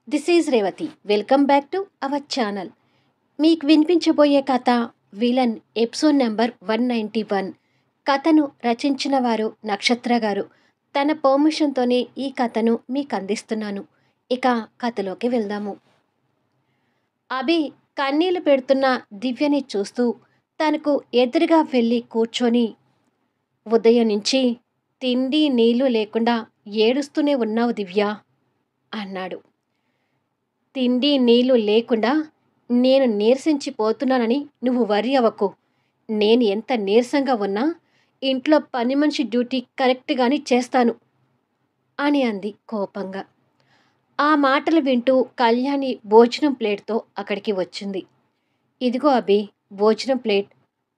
This is Revathi. Welcome back to our channel. మీకు వినిపించబోయే కథ villain episode number 191. కథను రచించిన వారు నక్షత్ర గారు. తన పర్మిషన్తోనే ఈ కథను మీకు అందిస్తున్నాను. ఇక కథలోకి వెళ్దాము. అభి కన్నీళ్లు పెడుతున్న దివ్యని చూస్తూ తనకు ఎదురుగా వెళ్ళి కూర్చొని, ఉదయం నుంచి తిండి నీళ్లు లేకుండా ఏడుస్తూనే ఉన్నావు దివ్య అన్నాడు. తిండి నీళ్లు లేకుండా నేను నీరసించిపోతున్నానని నువ్వు వర్రీ అవ్వకు. నేను ఎంత నీరసంగా ఉన్నా ఇంట్లో పని మనిషి డ్యూటీ కరెక్ట్గానే చేస్తాను అని అంది కోపంగా. ఆ మాటలు వింటూ కళ్యాణి భోజనం ప్లేట్తో అక్కడికి వచ్చింది. ఇదిగో అభి, భోజనం ప్లేట్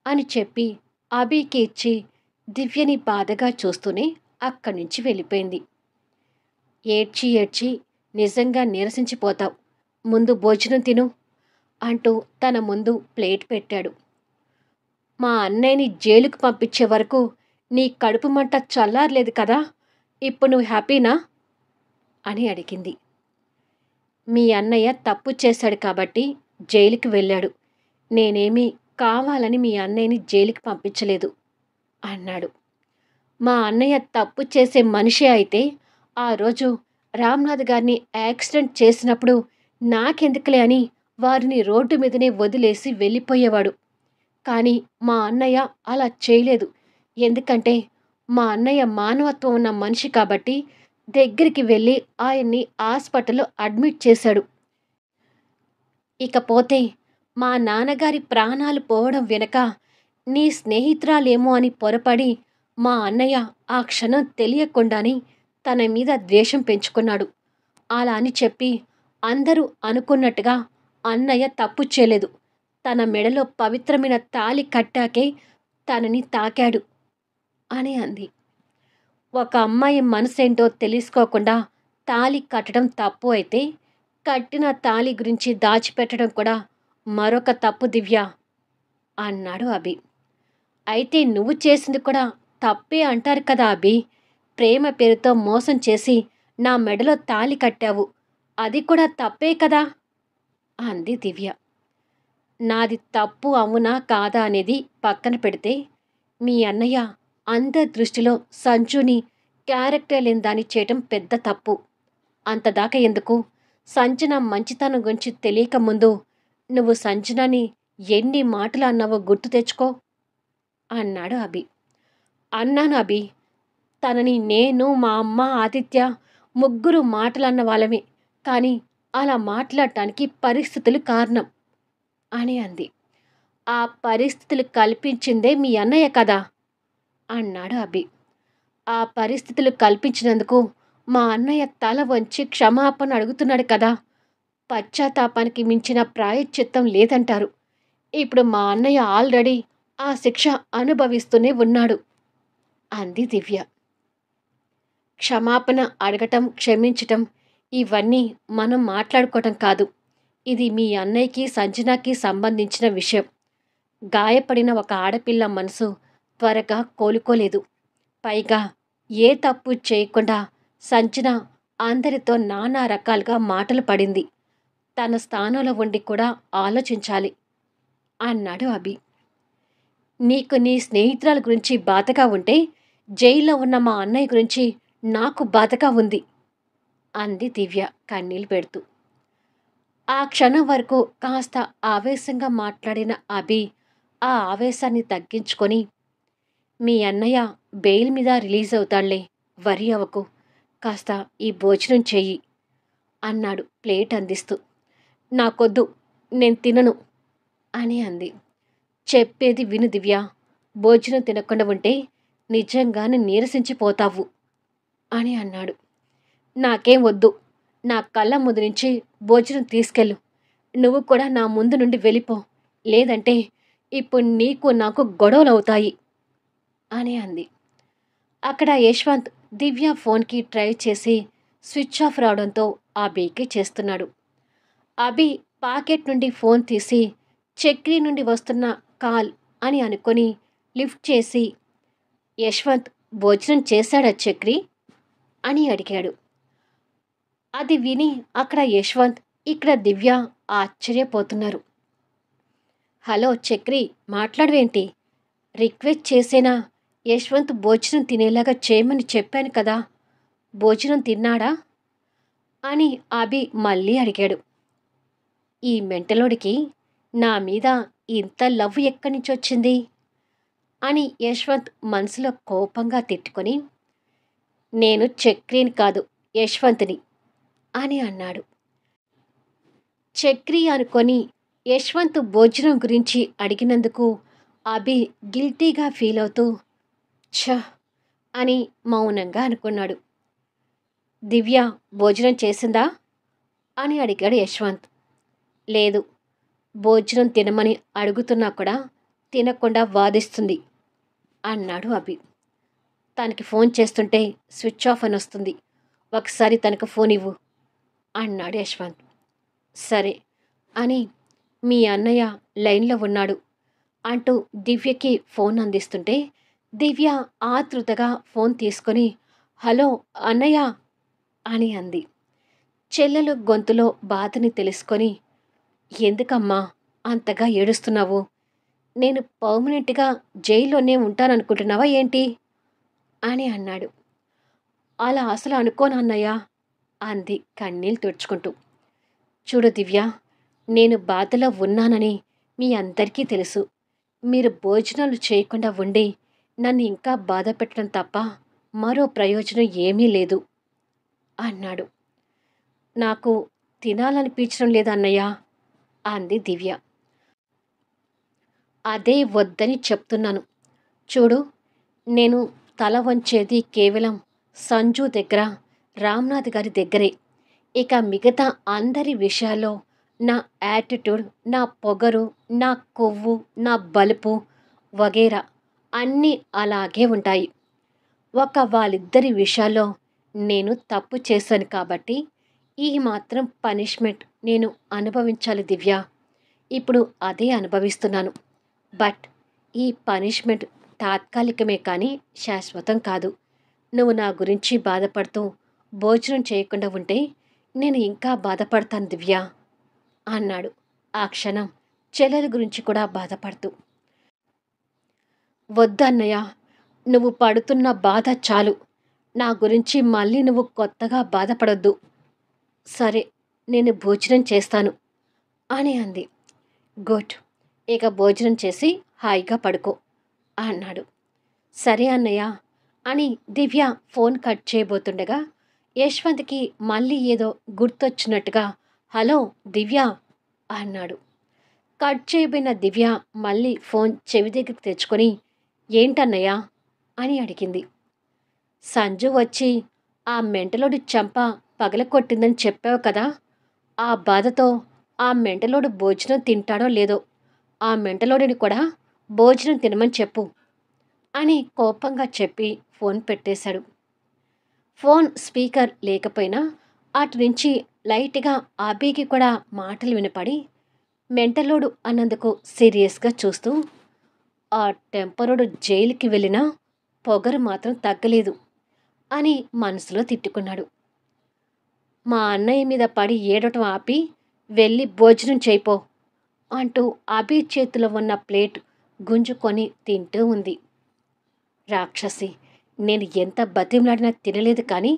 అని చెప్పి అభికి ఇచ్చి దివ్యని బాధగా చూస్తూనే అక్కడి నుంచి వెళ్ళిపోయింది. ఏడ్చి ఏడ్చి నిజంగా నీరసించిపోతావు, ముందు భోజనం తిను అంటూ తన ముందు ప్లేట్ పెట్టాడు. మా అన్నయ్యని జైలుకు పంపించే వరకు నీ కడుపు మంట చల్లారలేదు కదా, ఇప్పుడు నువ్వు హ్యాపీనా అని అడిగింది. మీ అన్నయ్య తప్పు చేశాడు కాబట్టి జైలుకి వెళ్ళాడు. నేనేమీ కావాలని మీ అన్నయ్యని జైలుకి పంపించలేదు అన్నాడు. మా అన్నయ్య తప్పు చేసే మనిషే అయితే ఆ రోజు రామ్నాథ్ గారిని యాక్సిడెంట్ చేసినప్పుడు నాకెందుకులే అని వారిని రోడ్డు మీదనే వదిలేసి వెళ్ళిపోయేవాడు. కానీ మా అన్నయ్య అలా చేయలేదు. ఎందుకంటే మా అన్నయ్య మానవత్వం ఉన్న మనిషి కాబట్టి దగ్గరికి వెళ్ళి ఆయన్ని హాస్పిటల్లో అడ్మిట్ చేశాడు. ఇకపోతే మా నాన్నగారి ప్రాణాలు పోవడం వెనక నీ స్నేహితురాలేమో అని పొరపడి మా అన్నయ్య ఆ క్షణం తెలియకుండానే తన మీద ద్వేషం పెంచుకున్నాడు. అలా అని చెప్పి అందరూ అనుకున్నట్టుగా అన్నయ్య తప్పు చేయలేదు. తన మెడలో పవిత్రమైన తాళి కట్టాకే తనని తాకాడు అని అంది. ఒక అమ్మాయి మనసేంటో తెలుసుకోకుండా తాళి కట్టడం తప్పు అయితే కట్టిన తాళి గురించి దాచిపెట్టడం కూడా మరొక తప్పు దివ్య అన్నాడు అభి. అయితే నువ్వు చేసింది కూడా తప్పే అంటారు కదా అభి. ప్రేమ పేరుతో మోసం చేసి నా మెడలో తాళి కట్టావు, అది కూడా తప్పే కదా అంది దివ్య. నాది తప్పు అవునా కాదా అనేది పక్కన పెడితే మీ అన్నయ్య అందరి దృష్టిలో సంజుని క్యారెక్టర్ లేని దాన్ని చేయటం పెద్ద తప్పు. అంతదాకా ఎందుకు? సంజన మంచితనం గురించి తెలియక ముందు నువ్వు సంజనని ఎన్ని మాటలు అన్నావో గుర్తు తెచ్చుకో అన్నాడు అభి. అన్నాను అభి, తనని నేను, మా అమ్మ, ఆదిత్య ముగ్గురు మాటలన్న వాళ్ళమే, కానీ అలా మాట్లాడటానికి పరిస్థితులు కారణం అని అంది. ఆ పరిస్థితులు కల్పించిందే మీ అన్నయ్య కదా అన్నాడు అభి. ఆ పరిస్థితులు కల్పించినందుకు మా అన్నయ్య తల వంచి క్షమాపణ అడుగుతున్నాడు కదా. పశ్చాత్తాపానికి మించిన ప్రాయశ్చిత్తం లేదంటారు. ఇప్పుడు మా అన్నయ్య ఆల్రెడీ ఆ శిక్ష అనుభవిస్తూనే ఉన్నాడు అంది దివ్య. క్షమాపణ అడగటం, క్షమించటం ఇవన్నీ మనం మాట్లాడుకోవటం కాదు. ఇది మీ అన్నయ్యకి సంజనాకి సంబంధించిన విషయం. గాయపడిన ఒక ఆడపిల్ల మనసు త్వరగా కోలుకోలేదు. పైగా ఏ తప్పు చేయకుండా సంజన అందరితో నానా రకాలుగా మాటలు పడింది. తన స్థానంలో ఉండి కూడా ఆలోచించాలి అన్నాడు అభి. నీకు నీ స్నేహితురాల గురించి బాధగా ఉంటే జైల్లో ఉన్న మా అన్నయ్య గురించి నాకు బాధగా ఉంది అంది దివ్య కన్నీళ్ళు పెడుతూ. ఆ క్షణం వరకు కాస్త ఆవేశంగా మాట్లాడిన అభి ఆ ఆవేశాన్ని తగ్గించుకొని, మీ అన్నయ్య బెయిల్ మీద రిలీజ్ అవుతాడులే, వరి అవ్వకు, కాస్త ఈ భోజనం చెయ్యి అన్నాడు ప్లేట్ అందిస్తూ. నాకొద్దు, నేను తినను అని అంది. చెప్పేది విను దివ్య, భోజనం తినకుండా ఉంటే నిజంగానే నీరసించిపోతావు అని అన్నాడు. నాకేం వద్దు, నా కళ్ళ ముందు నుంచి భోజనం తీసుకెళ్ళు. నువ్వు కూడా నా ముందు నుండి వెళ్ళిపో, లేదంటే ఇప్పుడు నీకు నాకు గొడవలు అవుతాయి అని అంది. అక్కడ యశ్వంత్ దివ్య ఫోన్కి ట్రై చేసి స్విచ్ ఆఫ్ రావడంతో అభికి చేస్తున్నాడు. అభి పాకెట్ నుండి ఫోన్ తీసి చక్రి నుండి వస్తున్న కాల్ అని అనుకొని లిఫ్ట్ చేసి, యశ్వంత్ భోజనం చేశాడా చక్రి అని అడిగాడు. అది విని అక్కడ యశ్వంత్, ఇక్కడ దివ్య ఆశ్చర్యపోతున్నారు. హలో చక్రి, మాట్లాడవేంటి? రిక్వెస్ట్ చేసేనా? యశ్వంత్ భోజనం తినేలాగా చేయమని చెప్పాను కదా, భోజనం తిన్నాడా అని అభి మళ్ళీ అడిగాడు. ఈ మెంటలోడికి నా మీద ఇంత లవ్ ఎక్కడి నుంచి వచ్చింది అని యశ్వంత్ మనసులో కోపంగా తిట్టుకొని, నేను చక్రిని కాదు యశ్వంత్ని అని అన్నాడు. చక్రి అనుకొని యశ్వంత్ భోజనం గురించి అడిగినందుకు అభి గిల్టీగా ఫీల్ అవుతూ ఛ అని మౌనంగా అనుకున్నాడు. దివ్య భోజనం చేసిందా అని అడిగాడు యశ్వంత్. లేదు, భోజనం తినమని అడుగుతున్నా కూడా తినకుండా వాదిస్తుంది అన్నాడు అభి. తనకి ఫోన్ చేస్తుంటే స్విచ్ ఆఫ్ అని వస్తుంది, ఒకసారి తనకు ఫోన్ ఇవ్వు అన్నాడు యశ్వంత్. సరే అని మీ అన్నయ్య లైన్లో ఉన్నాడు అంటూ దివ్యకి ఫోన్ అందిస్తుంటే దివ్య ఆతృతగా ఫోన్ తీసుకొని హలో అన్నయ్య అని అంది. చెల్లెలు గొంతులో బాధని తెలుసుకొని, ఎందుకమ్మా అంతగా ఏడుస్తున్నావు? నేను పర్మనెంట్గా జైల్లోనే ఉంటాననుకుంటున్నావా ఏంటి అని అన్నాడు. అలా అసలు అనుకోను అన్నయ్య అంది కన్నీళ్ళు తుడుచుకుంటూ. చూడు దివ్య, నేను బాధలో ఉన్నానని మీ అందరికీ తెలుసు. మీరు భోజనాలు చేయకుండా ఉండి నన్ను ఇంకా బాధ పెట్టడం తప్ప మరో ప్రయోజనం ఏమీ లేదు అన్నాడు. నాకు తినాలనిపించడం లేదన్నయ్య అంది దివ్య. అదే వద్దని చెప్తున్నాను. చూడు, నేను తల వంచేది కేవలం సంజు దగ్గర, రామ్నాథ్ గారి దగ్గరే. ఇక మిగతా అందరి విషయాల్లో నా యాటిట్యూడ్, నా పొగరు, నా కొవ్వు, నా బలుపు వగేరా అన్నీ అలాగే ఉంటాయి. వాళ్ళిద్దరి విషయాల్లో నేను తప్పు చేశాను కాబట్టి ఈ మాత్రం పనిష్మెంట్ నేను అనుభవించాలి దివ్య. ఇప్పుడు అదే అనుభవిస్తున్నాను. బట్ ఈ పనిష్మెంట్ తాత్కాలికమే కానీ శాశ్వతం కాదు. నువ్వు నా గురించి బాధపడుతూ భోజనం చేయకుండా ఉంటే నేను ఇంకా బాధపడతాను దివ్య అన్నాడు ఆ క్షణం చెల్లెల గురించి కూడా బాధపడుతూ. వద్దన్నయ్య, నువ్వు పడుతున్న బాధ చాలు. నా గురించి మళ్ళీ నువ్వు కొత్తగా బాధపడొద్దు. సరే, నేను భోజనం చేస్తాను అని అంది. గుడ్, ఇక భోజనం చేసి హాయిగా పడుకో అన్నాడు. సరే అన్నయ్య అని దివ్య ఫోన్ కట్ చేయబోతుండగా యశ్వంత్కి మళ్ళీ ఏదో గుర్తొచ్చినట్టుగా హలో దివ్య అన్నాడు. కట్ చేయబోయిన దివ్య మళ్ళీ ఫోన్ చెవి దగ్గరికి తెచ్చుకొని ఏంటన్నయ్య అని అడిగింది. సంజు వచ్చి ఆ మెంటలోడి చెంప పగలకొట్టిందని చెప్పావు కదా, ఆ బాధతో ఆ మెంటలోడు భోజనం తింటాడో లేదో ఆ మెంటలోడిని కూడా భోజనం తినమని చెప్పు అని కోపంగా చెప్పి ఫోన్ పెట్టేశాడు. ఫోన్ స్పీకర్ లేకపోయినా అటు నుంచి లైట్గా అభికి కూడా మాటలు వినపడి మెంటలోడు అన్నందుకు సీరియస్గా చూస్తూ, ఆ టెంపరోడు జైలుకి వెళ్ళినా పొగరు మాత్రం తగ్గలేదు అని మనసులో తిట్టుకున్నాడు. మా అన్నయ్య మీద పడి ఏడటం ఆపి వెళ్ళి భోజనం చేయిపో అంటూ అభి చేతిలో ఉన్న ప్లేట్ గుంజుకొని తింటూ ఉంది. రాక్షసి, నేను ఎంత బతిమలాడినా తినలేదు కానీ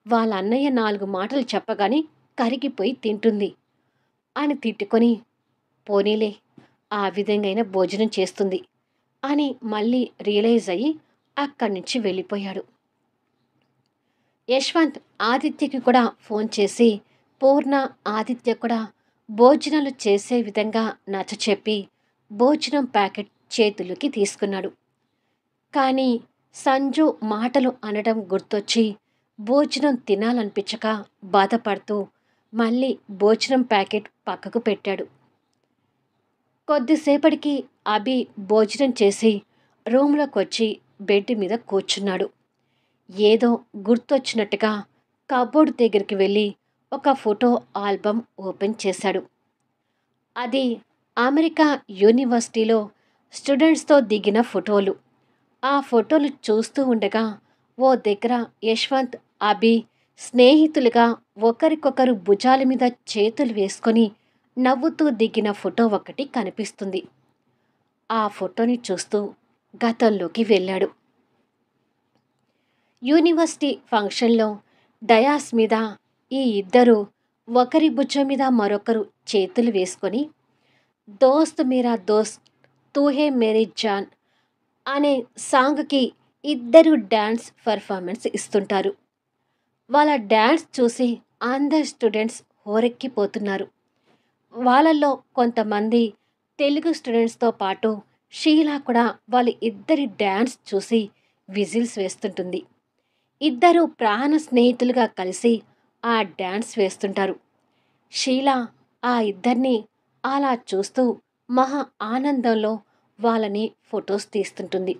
వాళ్ళ అన్నయ్య 4 మాటలు చెప్పగానే కరిగిపోయి తింటుంది అని తిట్టుకొని, పోనీలే ఆ విధంగా భోజనం చేస్తుంది అని మళ్ళీ రియలైజ్ అయ్యి అక్కడి నుంచి వెళ్ళిపోయాడు. యశ్వంత్ ఆదిత్యకి కూడా ఫోన్ చేసి పూర్ణ, ఆదిత్య కూడా భోజనాలు చేసే విధంగా నచ్చచెప్పి భోజనం ప్యాకెట్ చేతులకి తీసుకున్నాడు. కానీ సంజు మాటలు అనడం గుర్తొచ్చి భోజనం తినాలనిపించక బాధపడుతూ మళ్ళీ భోజనం ప్యాకెట్ పక్కకు పెట్టాడు. కొద్దిసేపటికి అభి భోజనం చేసి రూమ్లోకి వచ్చి బెడ్ మీద కూర్చున్నాడు. ఏదో గుర్తొచ్చినట్టుగా కబోర్డ్ దగ్గరికి వెళ్ళి ఒక ఫోటో ఆల్బమ్ ఓపెన్ చేశాడు. అది అమెరికా యూనివర్సిటీలో స్టూడెంట్స్తో దిగిన ఫోటోలు. ఆ ఫోటోలు చూస్తూ ఉండగా ఓ దగ్గర యశ్వంత్, అభి స్నేహితులుగా ఒకరికొకరు భుజాల మీద చేతులు వేసుకొని నవ్వుతూ దిగిన ఫోటో ఒకటి కనిపిస్తుంది. ఆ ఫోటోని చూస్తూ గతంలోకి వెళ్ళాడు. యూనివర్సిటీ ఫంక్షన్లో డయాస్ మీద ఈ ఇద్దరు ఒకరి భుజం మీద మరొకరు చేతులు వేసుకొని దోస్త్ మీరా దోస్త్ తూహే మేరీ జాన్ అనే సాంగ్కి ఇద్దరు డ్యాన్స్ పర్ఫార్మెన్స్ ఇస్తుంటారు. వాళ్ళ డ్యాన్స్ చూసి అందరు స్టూడెంట్స్ హోరెక్కిపోతున్నారు. వాళ్ళల్లో కొంతమంది తెలుగు స్టూడెంట్స్తో పాటు షీలా కూడా వాళ్ళ ఇద్దరి డ్యాన్స్ చూసి విజిల్స్ వేస్తుంటుంది. ఇద్దరు ప్రాణ స్నేహితులుగా కలిసి ఆ డ్యాన్స్ వేస్తుంటారు. షీలా ఆ ఇద్దరిని అలా చూస్తూ మహా ఆనందంలో వాళ్ళని ఫొటోస్ తీస్తుంటుంది.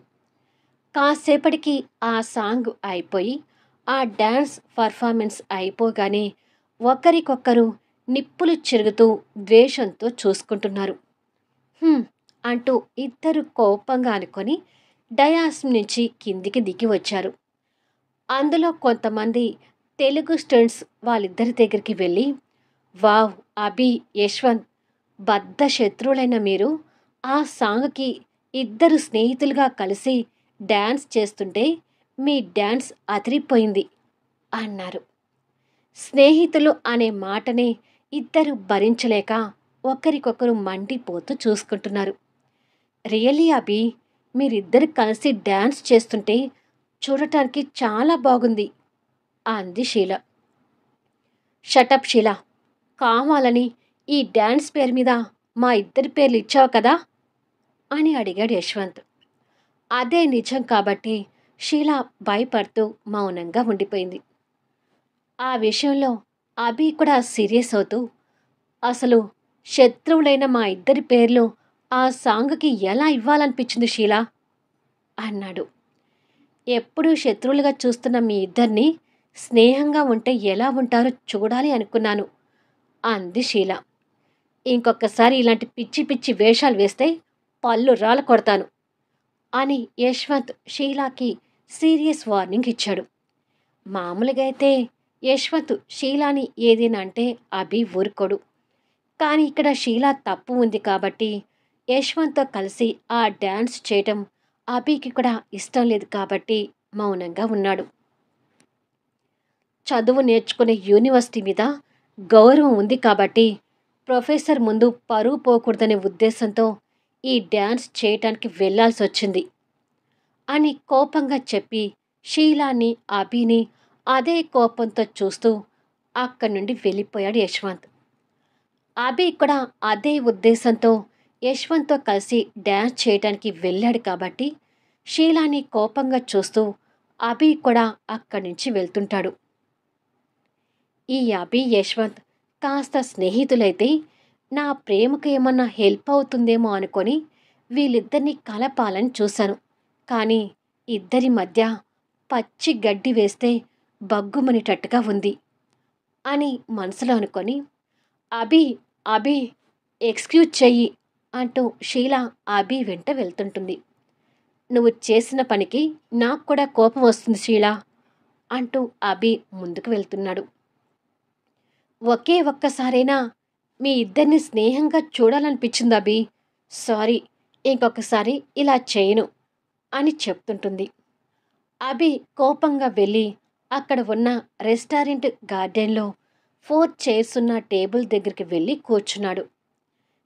కాసేపటికి ఆ సాంగ్ అయిపోయి ఆ డ్యాన్స్ పర్ఫార్మెన్స్ అయిపోగానే ఒకరికొకరు నిప్పులు చెరుగుతూ ద్వేషంతో చూసుకుంటున్నారు. "హ్మ్" అంటూ ఇద్దరు కోపంగా అనుకొని డయాస్ నుంచి కిందికి దిగి వచ్చారు. అందులో కొంతమంది తెలుగు స్టూడెంట్స్ వాళ్ళిద్దరి దగ్గరికి వెళ్ళి, "వావ్! అభి, యశ్వంత్, బద్ధ శత్రువులైన మీరు ఆ సాంగ్కి ఇద్దరు స్నేహితులుగా కలిసి డ్యాన్స్ చేస్తుంటే మీ డ్యాన్స్ అదిరిపోయింది" అన్నారు. స్నేహితులు అనే మాటనే ఇద్దరు భరించలేక ఒకరికొకరు మండిపోతూ చూసుకుంటున్నారు. "రియల్లీ అభి, మీరిద్దరు కలిసి డ్యాన్స్ చేస్తుంటే చూడటానికి చాలా బాగుంది" అంది షీల. "షటప్ షీల, కావాలని ఈ డ్యాన్స్ పేరు మీద మా ఇద్దరి పేర్లు ఇచ్చావు కదా" అని అడిగాడు యశ్వంత్. అదే నిజం కాబట్టి షీల భయపడుతూ మౌనంగా ఉండిపోయింది. ఆ విషయంలో అభి కూడా సీరియస్ అవుతూ, "అసలు శత్రువులైన మా ఇద్దరి పేర్లు ఆ సాంగ్కి ఎలా ఇవ్వాలనిపించింది షీలా" అన్నాడు. "ఎప్పుడూ శత్రువులుగా చూస్తున్న మీ ఇద్దరిని స్నేహంగా ఉంటే ఎలా ఉంటారో చూడాలి అనుకున్నాను" అంది షీల. "ఇంకొకసారి ఇలాంటి పిచ్చి పిచ్చి వేషాలు వేస్తే పళ్ళు రాళ్ళ కొడతాను" అని యశ్వంత్ షీలాకి సీరియస్ వార్నింగ్ ఇచ్చాడు. మామూలుగా అయితే యశ్వంత్ షీలాని ఏదైనా అంటే అభి ఊరుకోడు. కానీ ఇక్కడ షీలా తప్పు ఉంది కాబట్టి యశ్వంత్తో కలిసి ఆ డ్యాన్స్ చేయటం అభికి కూడా ఇష్టం లేదు కాబట్టి మౌనంగా ఉన్నాడు. చదువు నేర్చుకునే యూనివర్సిటీ మీద గౌరవం ఉంది కాబట్టి ప్రొఫెసర్ ముందు పరువు పోకూడదనే ఉద్దేశంతో ఈ డ్యాన్స్ చేయటానికి వెళ్లాల్సి వచ్చింది అని కోపంగా చెప్పి షీలాని అభిని అదే కోపంతో చూస్తూ అక్కడి నుండి వెళ్ళిపోయాడు యశ్వంత్. అభి కూడా అదే ఉద్దేశంతో యశ్వంత్తో కలిసి డ్యాన్స్ చేయటానికి వెళ్ళాడు కాబట్టి షీలాని కోపంగా చూస్తూ అభి కూడా అక్కడి నుంచి వెళ్తుంటాడు. ఈ అభి యశ్వంత్ కాస్త స్నేహితులైతే నా ప్రేమకు ఏమన్నా హెల్ప్ అవుతుందేమో అనుకొని వీళ్ళిద్దరినీ కలపాలని చూశాను. కానీ ఇద్దరి మధ్య పచ్చి గడ్డి వేస్తే బగ్గుమనేటట్టుగా ఉంది అని మనసులో అనుకొని, "అభి, అభి, ఎక్స్క్యూజ్ చెయ్యి" అంటూ షీలా అభి వెంట వెళ్తుంటుంది. "నువ్వు చేసిన పనికి నాకు కూడా కోపం వస్తుంది షీలా" అంటూ అభి ముందుకు వెళ్తున్నాడు. "ఒకే ఒక్కసారైనా మీ ఇద్దరిని స్నేహంగా చూడాలనిపించింది అభి. సారీ, ఇంకొకసారి ఇలా చేయను" అని చెప్తుంటుంది. అభి కోపంగా వెళ్ళి అక్కడ ఉన్న రెస్టారెంట్ గార్డెన్లో 4 చైర్స్ ఉన్న టేబుల్ దగ్గరికి వెళ్ళి కూర్చున్నాడు.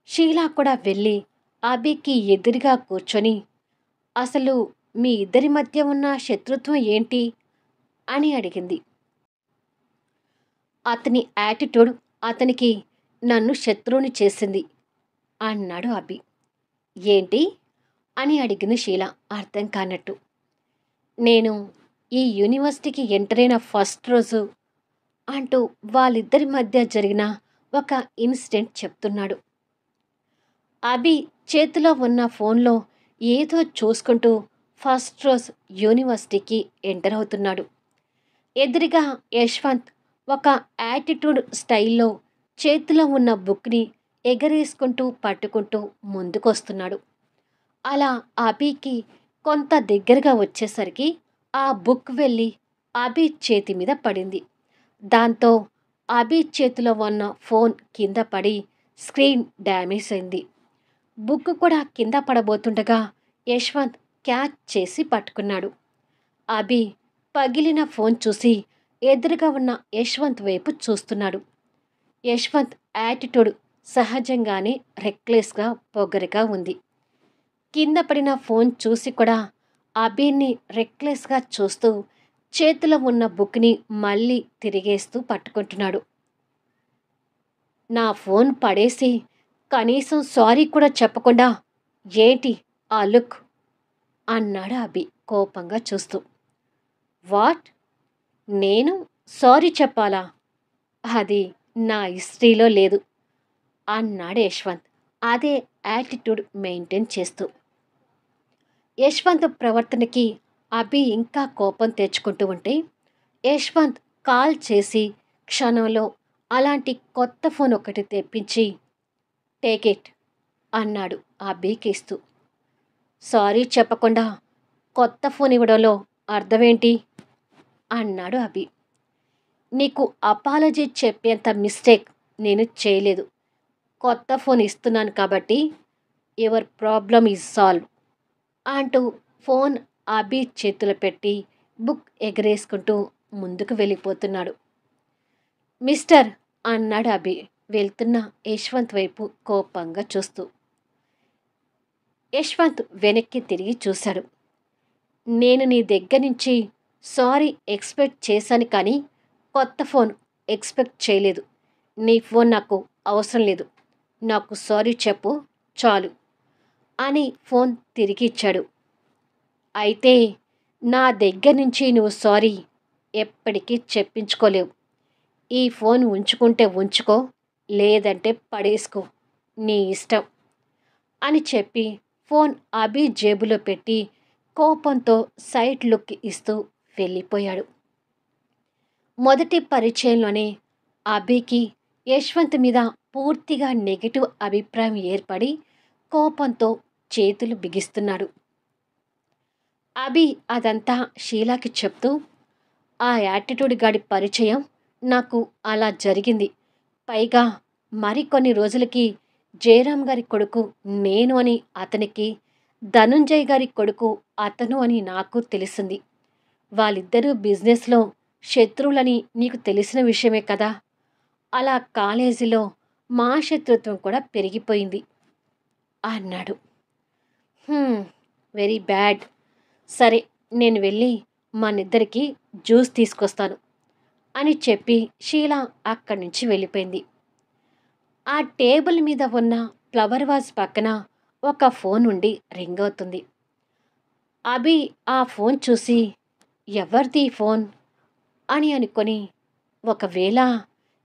షీలా కూడా వెళ్ళి అభికి ఎదురుగా కూర్చొని, "అసలు మీ ఇద్దరి మధ్య ఉన్న శత్రుత్వం ఏంటి?" అని అడిగింది. "అతని యాటిట్యూడ్ అతనికి నన్ను శత్రువుని చేసింది" అన్నాడు అభి. "ఏంటి?" అని అడిగింది షీల అర్థం కానట్టు. "నేను ఈ యూనివర్సిటీకి ఎంటర్ అయిన ఫస్ట్ రోజు" అంటూ వాళ్ళిద్దరి మధ్య జరిగిన ఒక ఇన్సిడెంట్ చెప్తున్నాడు. అభి చేతిలో ఉన్న ఫోన్లో ఏదో చూసుకుంటూ ఫస్ట్ రోజు యూనివర్సిటీకి ఎంటర్ అవుతున్నాడు. ఎదురుగా యశ్వంత్ ఒక యాటిట్యూడ్ స్టైల్లో చేతిలో ఉన్న బుక్ని ఎగరేసుకుంటూ పట్టుకుంటూ ముందుకొస్తున్నాడు. అలా అభికి కొంత దగ్గరగా వచ్చేసరికి ఆ బుక్ వెళ్ళి అభి చేతి మీద పడింది. దాంతో అభి చేతిలో ఉన్న ఫోన్ కింద పడి స్క్రీన్ డ్యామేజ్ అయింది. బుక్ కూడా కింద పడబోతుండగా యశ్వంత్ క్యాచ్ చేసి పట్టుకున్నాడు. అభి పగిలిన ఫోన్ చూసి ఎదురుగా ఉన్న యశ్వంత్ వైపు చూస్తున్నాడు. యశ్వంత్ యాటిట్యూడ్ సహజంగానే రెక్లెస్గా పొగరుగా ఉంది. కింద పడిన ఫోన్ చూసి కూడా అభిని రెక్లెస్గా చూస్తూ చేతిలో ఉన్న బుక్ని మళ్ళీ తిరిగేస్తూ పట్టుకుంటున్నాడు. నా ఫోన్ పడేసి కనీసం సారీ కూడా చెప్పకుండా ఏంటి ఆ లుక్ అన్నాడు అభి కోపంగా చూస్తూ. వాట్? నేను సారీ చెప్పాలా? అది నా హిస్టరీలో లేదు అన్నాడు యశ్వంత్ అదే యాటిట్యూడ్ మెయింటైన్ చేస్తూ. యశ్వంత్ ప్రవర్తనకి అభి ఇంకా కోపం తెచ్చుకుంటూ ఉంటే యశ్వంత్ కాల్ చేసి క్షణంలో అలాంటి కొత్త ఫోన్ ఒకటి తెప్పించి టేక్ ఇట్ అన్నాడు అభికి ఇస్తూ. సారీ చెప్పకుండా కొత్త ఫోన్ ఇవ్వడంలో అర్థమేంటి అన్నాడు అభి. నీకు అపాలజీ చెప్పేంత మిస్టేక్ నేను చేయలేదు. కొత్త ఫోన్ ఇస్తున్నాను కాబట్టి యువర్ ప్రాబ్లమ్ ఈజ్ సాల్వ్ అంటూ ఫోన్ అభి చేతులు పెట్టి బుక్ ఎగరేసుకుంటూ ముందుకు వెళ్ళిపోతున్నాడు. మిస్టర్ అన్నాడు అభి వెళ్తున్న యశ్వంత్ వైపు కోపంగా చూస్తూ. యశ్వంత్ వెనక్కి తిరిగి చూశాడు. నేను నీ దగ్గర నుంచి సారీ ఎక్స్పెక్ట్ చేశాను కానీ కొత్త ఫోన్ ఎక్స్పెక్ట్ చేయలేదు. నీ ఫోన్ నాకు అవసరం లేదు. నాకు సారీ చెప్పు చాలు అని ఫోన్ తిరిగి ఇచ్చాడు. అయితే నా దగ్గర నుంచి నువ్వు సారీ ఎప్పటికీ చెప్పించుకోలేవు. ఈ ఫోన్ ఉంచుకుంటే ఉంచుకో, లేదంటే పడేసుకో, నీ ఇష్టం అని చెప్పి ఫోన్ అభి జేబులో పెట్టి కోపంతో సైడ్ లుక్ ఇస్తూ వెళ్ళిపోయాడు. మొదటి పరిచయంలోనే అభికి యశ్వంత్ మీద పూర్తిగా నెగిటివ్ అభిప్రాయం ఏర్పడి కోపంతో చేతులు బిగిస్తున్నాడు. అభి అదంతా షీలాకి చెప్తూ, ఆ యాటిట్యూడ్ గాడి పరిచయం నాకు అలా జరిగింది. పైగా మరికొన్ని రోజులకి జయరాం గారి కొడుకు నేను అని అతనికి, ధనుంజయ్ గారి కొడుకు అతను అని నాకు తెలిసింది. వాళ్ళిద్దరూ బిజినెస్లో శత్రువులని నీకు తెలిసిన విషయమే కదా. అలా కాలేజీలో మా శత్రుత్వం కూడా పెరిగిపోయింది అన్నాడు. Very bad. సరే నేను వెళ్ళి మనిద్దరికి జ్యూస్ తీసుకొస్తాను అని చెప్పి షీలా అక్కడి నుంచి వెళ్ళిపోయింది. ఆ టేబుల్ మీద ఉన్న ఫ్లవర్ వాజ్ పక్కన ఒక ఫోన్ ఉండి రింగ్ అవుతుంది. అభి ఆ ఫోన్ చూసి ఎవరిది ఫోన్ అని అనుకొని, ఒకవేళ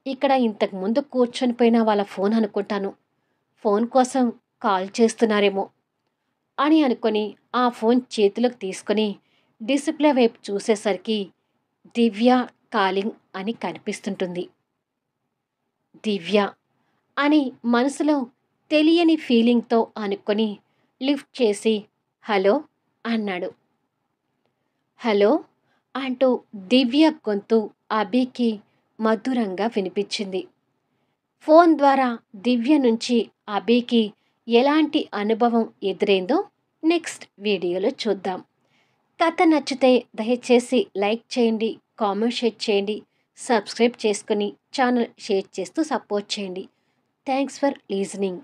ఇక్కడ ఇంతకుముందు కూర్చొని పోయిన వాళ్ళ ఫోన్ అనుకుంటాను, ఫోన్ కోసం కాల్ చేస్తున్నారేమో అని అనుకొని ఆ ఫోన్ చేతిలోకి తీసుకొని డిస్ప్లే వైపు చూసేసరికి దివ్య కాలింగ్ అని కనిపిస్తుంటుంది. దివ్య అని మనసులో తెలియని ఫీలింగ్తో అనుకొని లిఫ్ట్ చేసి హలో అన్నాడు. హలో అంటూ దివ్య గొంతు అభికి మధురంగా వినిపించింది. ఫోన్ ద్వారా దివ్య నుంచి అభికి ఎలాంటి అనుభవం ఎదురైందో నెక్స్ట్ వీడియోలో చూద్దాం. కథ నచ్చితే దయచేసి లైక్ చేయండి, కామెంట్ షేర్ చేయండి, సబ్స్క్రైబ్ చేసుకుని ఛానల్ షేర్ చేస్తూ సపోర్ట్ చేయండి. Thanks for లీజనింగ్.